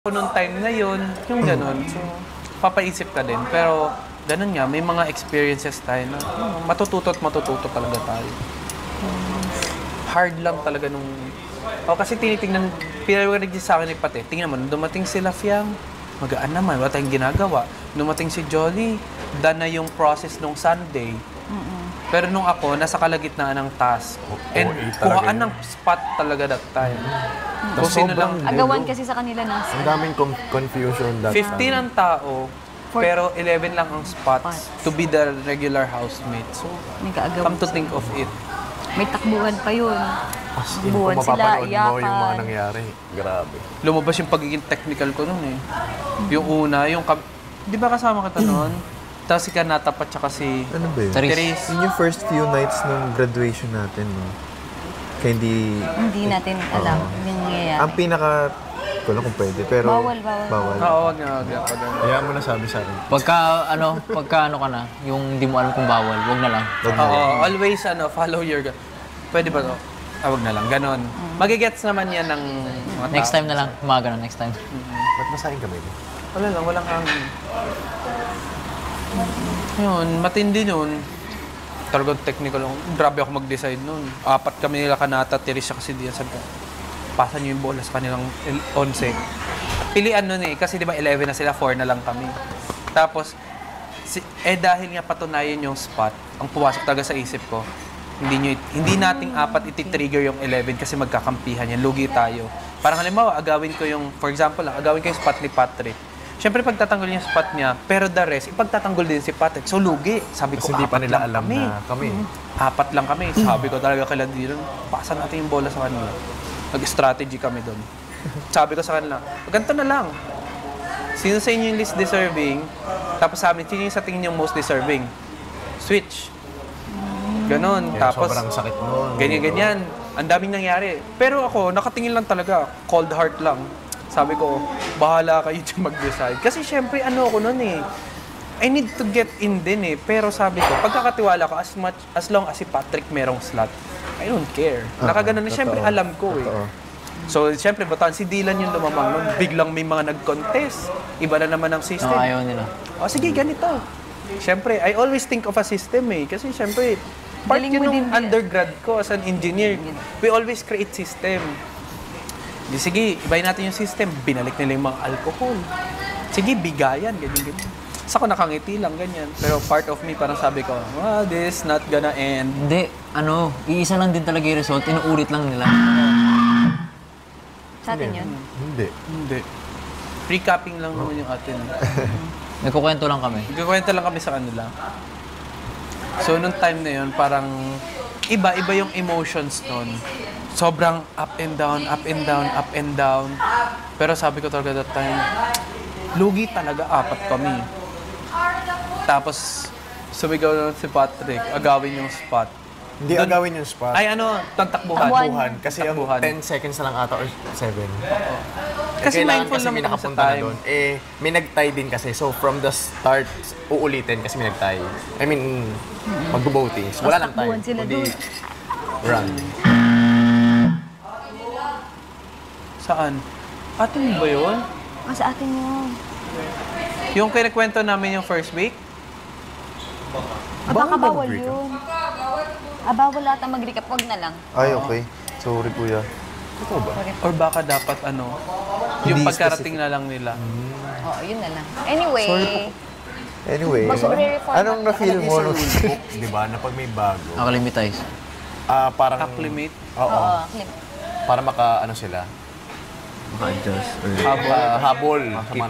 Noong time na yun, yung gano'n. So, papaisip ka din. Pero, gano'n nga, may mga experiences tayo na matututo talaga tayo. Hard lang talaga nung... kasi tinitingnan, pinarinig sa akin ni Pate, tingnan mo, dumating sila Fiang, magaan naman, wala tayong ginagawa. Dumating si Jolly, done na yung process nung Sunday. Pero nung ako, nasa kalagitnaan ng task. And kuhaan ng spot talaga that time. Kung sino lang. Agawan kasi sa kanila na. Ang daming confusion that 15 ang tao, pero 11 lang ang spots to be the regular housemate. So, come to think of it. May takbuhan pa yun. Takbuhan sila, iyakan. Yung mga nangyari. Grabe. Lumabas yung pagiging technical ko nun eh. Yung una, yung... Di ba kasama kita noon? Tapos si Kanata pa tsaka si... Ano ba yun? Therese. Yun yung first few nights ng graduation natin, no? Kaya hindi natin alam yung nangyayari. Ang pinaka... Ko lang kung pwede, pero... Bawal. Oo, wag nga. Kaya mo nasabi sa akin. Pagka ano ka na, yung di mo alam kung bawal, wag na lang. Oo, always follow your... Pwede ba to? Wag na lang, ganon. Magigets naman yan ng mga tao. Next time na lang, mga ganon, next time. Ba't masahin kami mo? Wala lang, walang hangin. Yun, matindi nun. Talagang technical ako. Grabe ako mag-decide nun. 4 kami nila Kanata, Teresa kasi diyan. Sabi ko, pasan nyo yung bola sa kanilang 11. Pilian nun eh, kasi di ba 11 na sila, 4 na lang kami. Tapos, dahil nga patunayan yung spot, ang pumasok talaga sa isip ko, hindi nating 4 iti-trigger yung 11 kasi magkakampihan yan, lugi tayo. Parang halimbawa, agawin ko yung, for example lang, agawin ko yung spot ni Patrick. Siyempre, pagtatanggol yung spot niya, pero the rest, ipagtatanggol din si Patrick. So, lugi. Sabi ko, 4 lang kami. 4 lang kami. Sabi ko talaga kay Ladino, pasan natin yung bola sa kanila. Nag-strategy kami doon. Sabi ko sa kanila, ganito na lang. Sino sa inyo yung least deserving? Tapos sabi, sino yung sa tingin yung most deserving? Switch. Ganon. Yeah, tapos, sobrang sakit nun. Ganyan. Ang daming nangyari. Pero ako, nakatingin lang talaga. Cold heart lang. Sabi ko, bahala kayo dyan mag-decide. Kasi syempre, ako nun eh. I need to get in din eh. Pero sabi ko, pagkakatiwala ko, as long as si Patrick merong slot, I don't care. Nakaganon na, syempre alam ko eh. So, syempre, batan si Dylan yung lumamang nun. Biglang may mga nag-contest. Iba na naman ang system. Ayaw nila. Sige, ganito. Syempre, I always think of a system eh. Kasi syempre, part yun ng undergrad ko as an engineer. We always create system. Sige, ibayin natin yung system. Binalik nila yung mga alcohol. Sige, bigayan, ganyan. Sa ako nakangiti lang, ganyan. Pero part of me, parang sabi ko, this not gonna end. Hindi, iisa lang din talaga yung result, inuulit lang nila. Sa atin yun? Hindi. Recapping lang naman yung atin. Nagkukwento lang kami. Nagkukwento lang kami sa kanila. So, nung time na yun, parang iba yung emotions nun. Sobrang up and down. Pero sabi ko talaga that time, lugi talaga, 4 kami. Tapos, sumigaw na si Patrick, agawin yung spot. Hindi agawin yung spot. Ay, takbuhan. Kasi ang 10 seconds na lang ata or 7. Kasi mindful kasi naman may kami sa nakapunta na time. doon. May nag-tie din kasi. So, from the start, uulitin kasi may nag-tie. I mean, mag-voting. So, wala nang time. Sila doon. Run. Saan? Atin ba yun? Sa atin yun. Yung kinikwento namin yung first week, Baka Bawal ba bawal mag-recap? yun. Bawal ata mag-recap. Huwag na lang. Ay, okay. Sorry, kuya. Totoo ba? or baka dapat yung Hindi pagkarating na lang nila. Oo, yun na lang. Anyway, Anyway, Mag-re-reform anong na-feel mo? Sa rule book, di ba, na pag may bago, Nakalimitize. parang... Acclimate, Oo. oo, clip. Para maka, ano sila, Maka-adjust. habol sa mga